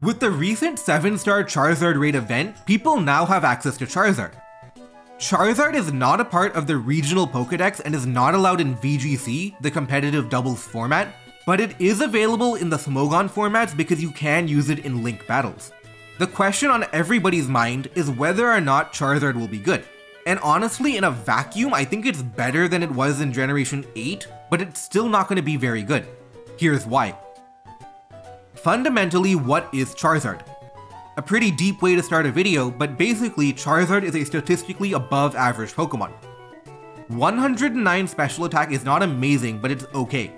With the recent 7-star Charizard raid event, people now have access to Charizard. Charizard is not a part of the regional Pokédex and is not allowed in VGC, the competitive doubles format, but it is available in the Smogon formats because you can use it in Link battles. The question on everybody's mind is whether or not Charizard will be good. And honestly, in a vacuum, I think it's better than it was in Generation 8, but it's still not going to be very good. Here's why. Fundamentally, what is Charizard? A pretty deep way to start a video, but basically Charizard is a statistically above average Pokemon. 109 special attack is not amazing, but it's okay.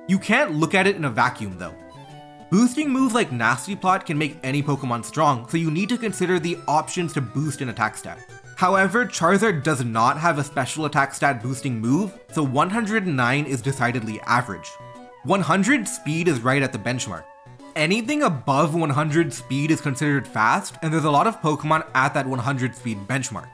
You can't look at it in a vacuum though. Boosting moves like Nasty Plot can make any Pokemon strong, so you need to consider the options to boost an attack stat. However, Charizard does not have a special attack stat boosting move, so 109 is decidedly average. 100 speed is right at the benchmark. Anything above 100 speed is considered fast, and there's a lot of Pokemon at that 100 speed benchmark.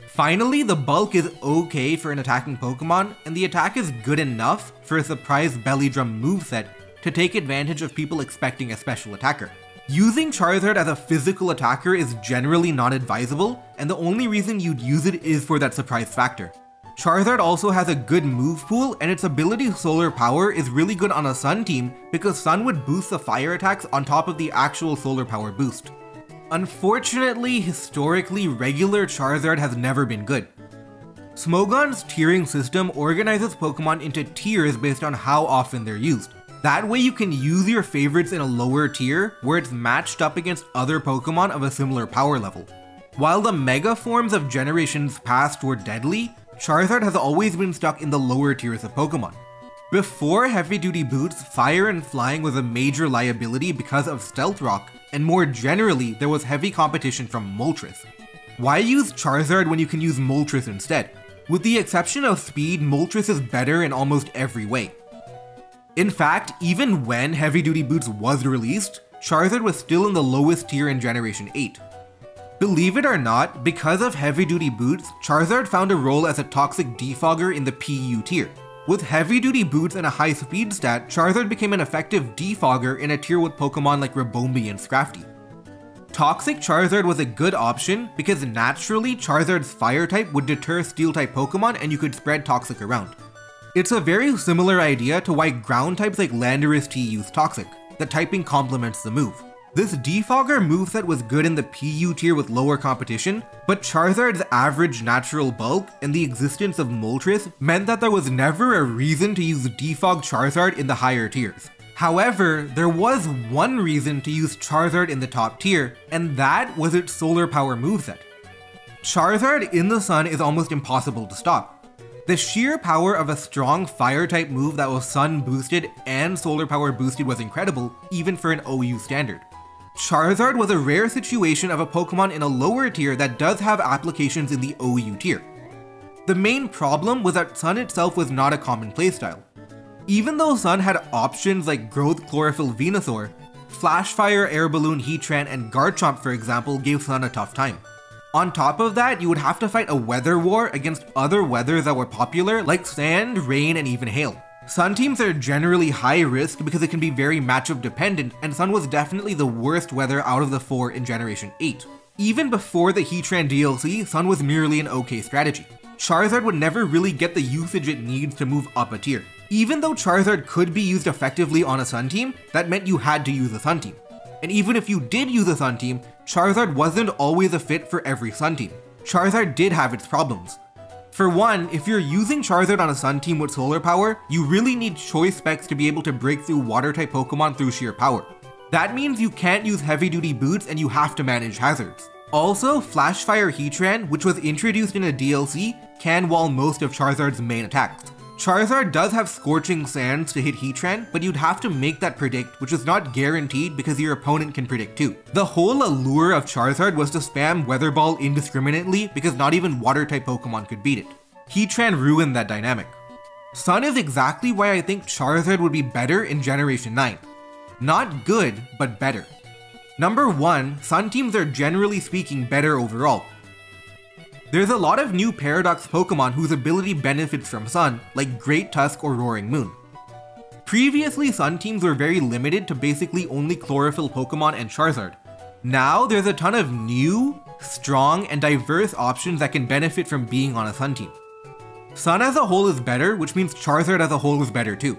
Finally, the bulk is okay for an attacking Pokemon, and the attack is good enough for a surprise belly drum moveset to take advantage of people expecting a special attacker. Using Charizard as a physical attacker is generally not advisable, and the only reason you'd use it is for that surprise factor. Charizard also has a good move pool, and its ability Solar Power is really good on a Sun team because Sun would boost the fire attacks on top of the actual Solar Power boost. Unfortunately, historically, regular Charizard has never been good. Smogon's tiering system organizes Pokemon into tiers based on how often they're used. That way you can use your favorites in a lower tier where it's matched up against other Pokemon of a similar power level. While the Mega forms of generations past were deadly, Charizard has always been stuck in the lower tiers of Pokemon. Before Heavy Duty Boots, Fire and Flying was a major liability because of Stealth Rock, and more generally, there was heavy competition from Moltres. Why use Charizard when you can use Moltres instead? With the exception of speed, Moltres is better in almost every way. In fact, even when Heavy Duty Boots was released, Charizard was still in the lowest tier in Generation 8. Believe it or not, because of Heavy Duty Boots, Charizard found a role as a toxic defogger in the PU tier. With Heavy Duty Boots and a high speed stat, Charizard became an effective defogger in a tier with Pokemon like Ribombee and Scrafty. Toxic Charizard was a good option because naturally Charizard's fire type would deter steel type Pokemon and you could spread Toxic around. It's a very similar idea to why ground types like Landorus T use Toxic. The typing complements the move. This defogger moveset was good in the PU tier with lower competition, but Charizard's average natural bulk and the existence of Moltres meant that there was never a reason to use defog Charizard in the higher tiers. However, there was one reason to use Charizard in the top tier, and that was its Solar Power moveset. Charizard in the Sun is almost impossible to stop. The sheer power of a strong fire-type move that was Sun boosted and Solar Power boosted was incredible, even for an OU standard. Charizard was a rare situation of a Pokemon in a lower tier that does have applications in the OU tier. The main problem was that Sun itself was not a common playstyle. Even though Sun had options like Growth Chlorophyll Venusaur, Flashfire, Air Balloon, Heatran, and Garchomp for example gave Sun a tough time. On top of that, you would have to fight a weather war against other weathers that were popular like sand, rain, and even hail. Sun teams are generally high risk because it can be very matchup dependent, and Sun was definitely the worst weather out of the 4 in Generation 8. Even before the Heatran DLC, Sun was merely an okay strategy. Charizard would never really get the usage it needs to move up a tier. Even though Charizard could be used effectively on a Sun team, that meant you had to use a Sun team. And even if you did use a Sun team, Charizard wasn't always a fit for every Sun team. Charizard did have its problems. For one, if you're using Charizard on a Sun team with Solar Power, you really need choice specs to be able to break through Water-type Pokemon through sheer power. That means you can't use Heavy Duty Boots and you have to manage hazards. Also, Flashfire Heatran, which was introduced in a DLC, can wall most of Charizard's main attacks. Charizard does have Scorching Sands to hit Heatran, but you'd have to make that predict, which is not guaranteed because your opponent can predict too. The whole allure of Charizard was to spam Weather Ball indiscriminately because not even Water-type Pokemon could beat it. Heatran ruined that dynamic. Sun is exactly why I think Charizard would be better in Generation 9. Not good, but better. Number 1, Sun teams are generally speaking better overall. There's a lot of new Paradox Pokemon whose ability benefits from Sun, like Great Tusk or Roaring Moon. Previously, Sun teams were very limited to basically only chlorophyll Pokemon and Charizard. Now, there's a ton of new, strong, and diverse options that can benefit from being on a Sun team. Sun as a whole is better, which means Charizard as a whole is better too.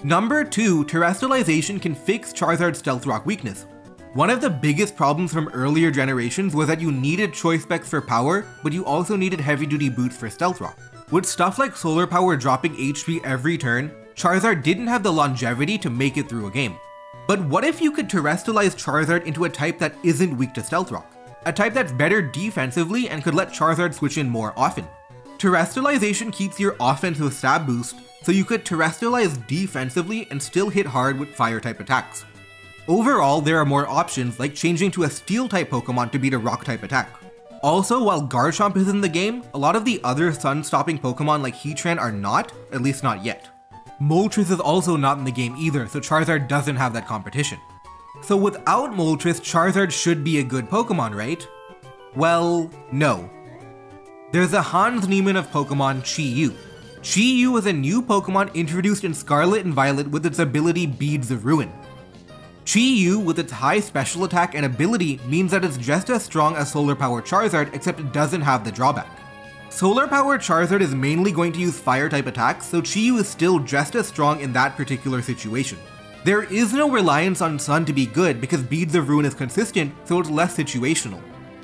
Number 2, Terrestrialization can fix Charizard's Stealth Rock weakness. One of the biggest problems from earlier generations was that you needed choice specs for power, but you also needed heavy-duty boots for Stealth Rock. With stuff like Solar Power dropping HP every turn, Charizard didn't have the longevity to make it through a game. But what if you could Terrestrialize Charizard into a type that isn't weak to Stealth Rock? A type that's better defensively and could let Charizard switch in more often. Terrestrialization keeps your offense with stab boost, so you could Terrestrialize defensively and still hit hard with Fire-type attacks. Overall, there are more options like changing to a Steel-type Pokemon to beat a Rock-type attack. Also, while Garchomp is in the game, a lot of the other Sun-stopping Pokemon like Heatran are not, at least not yet. Moltres is also not in the game either, so Charizard doesn't have that competition. So without Moltres, Charizard should be a good Pokemon, right? Well, no. There's a Hans Niemann of Pokemon, Chi-Yu. Chi-Yu is a new Pokemon introduced in Scarlet and Violet with its ability Beads of Ruin. Chi-Yu, with its high special attack and ability, means that it's just as strong as Solar Power Charizard, except it doesn't have the drawback. Solar Power Charizard is mainly going to use Fire-type attacks, so Chi-Yu is still just as strong in that particular situation. There is no reliance on Sun to be good because Beads of Ruin is consistent, so it's less situational.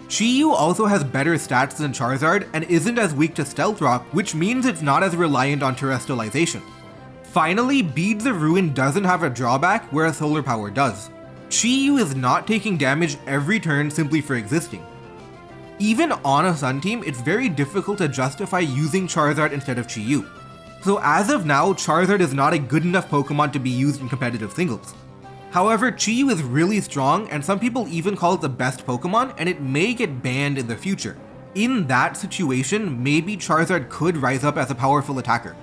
Chi-Yu also has better stats than Charizard and isn't as weak to Stealth Rock, which means it's not as reliant on Terrestrialization. Finally, Beads of Ruin doesn't have a drawback, whereas Solar Power does. Chi-Yu is not taking damage every turn simply for existing. Even on a Sun team, it's very difficult to justify using Charizard instead of Chi-Yu. So as of now, Charizard is not a good enough Pokemon to be used in competitive singles. However, Chi-Yu is really strong, and some people even call it the best Pokemon, and it may get banned in the future. In that situation, maybe Charizard could rise up as a powerful attacker.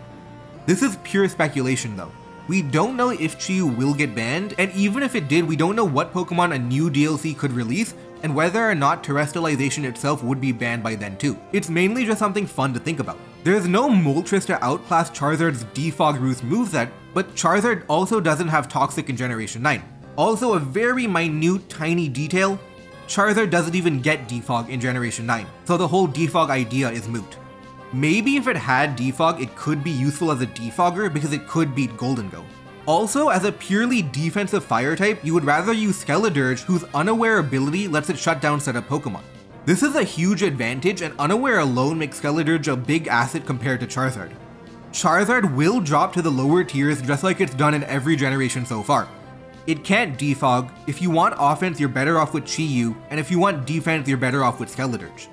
This is pure speculation though. We don't know if Chi-Yu will get banned, and even if it did, we don't know what Pokemon a new DLC could release, and whether or not Terrestrialization itself would be banned by then too. It's mainly just something fun to think about. There's no Moltres to outclass Charizard's Defog Roost moveset, but Charizard also doesn't have Toxic in Generation 9. Also, a very minute, tiny detail, Charizard doesn't even get Defog in Generation 9, so the whole Defog idea is moot. Maybe if it had Defog, it could be useful as a Defogger because it could beat Goldengo. Also, as a purely defensive fire type, you would rather use Skeledirge, whose Unaware ability lets it shut down setup Pokemon. This is a huge advantage, and Unaware alone makes Skeledirge a big asset compared to Charizard. Charizard will drop to the lower tiers just like it's done in every generation so far. It can't defog. If you want offense, you're better off with Chi-Yu, and if you want defense, you're better off with Skeledirge.